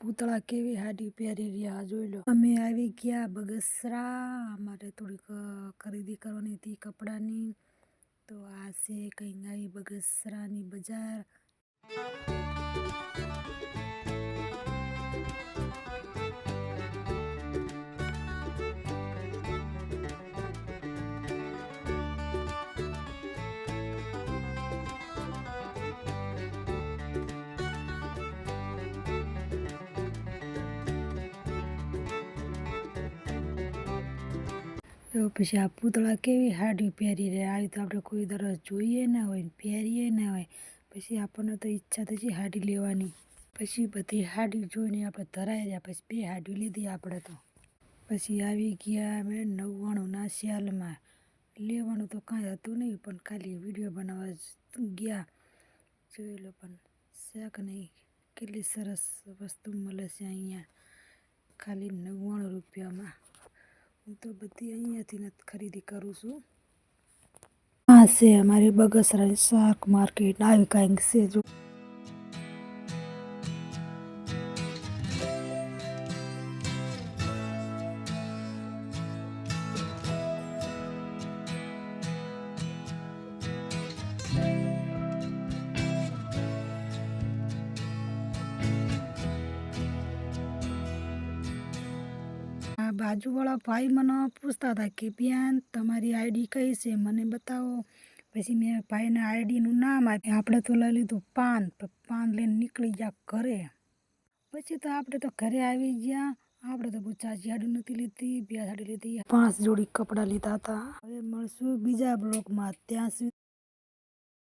પૂતળા કેવી હાડી પહેરી રહ્યા જોઈ લો। અમે આવી ગયા બગસરા, અમારે થોડીક ખરીદી કરવાની હતી કપડાની, તો આ છે કંઈક આવી બગસરાની બજાર। તો પછી આ પૂતળા કેવી હાડી પહેરી રહ્યા, આવી તો આપણે કોઈ દરરોજ જોઈએ ના હોય ને પહેરીએ ના હોય, પછી આપણને તો ઈચ્છા થતી હાડી લેવાની। પછી બધી હાડી જોઈને આપણે ધરાઈ રહ્યા, પછી બે હાડી લીધી આપણે તો। પછી આવી ગયા અમે 99ના સેલમાં। લેવાનું તો કાંઈ હતું નહીં, પણ ખાલી વિડીયો બનાવવા ગયા। જોઈ લો પણ શાક નહીં, કેટલી સરસ વસ્તુ મળે છે અહીંયા ખાલી 99 રૂપિયામાં। હું તો બધી અહીંયાથી જ ખરીદી કરું છું। આ છે અમારી બગસરા શાક માર્કેટ, આવી કાંઈક છે જો। બાજુવાળા ભાઈ મને પૂછતા હતા કે બેન તમારી આઈડી કઈ છે, મને બતાવો। પછી મેં ભાઈને આઈડીનું નામ આપ્યું, આપણે તો લઈ લીધું પાન લઈને નીકળી ગયા ઘરે। પછી તો આપણે તો ઘરે આવી ગયા, આપણે તો બહુ ચાચી હાડી નથી લીધી, બે હાડી લીધી, 5 જોડી કપડાં લીધા હતા। હવે મળશું બીજા બ્લોગમાં, ત્યાં સુધી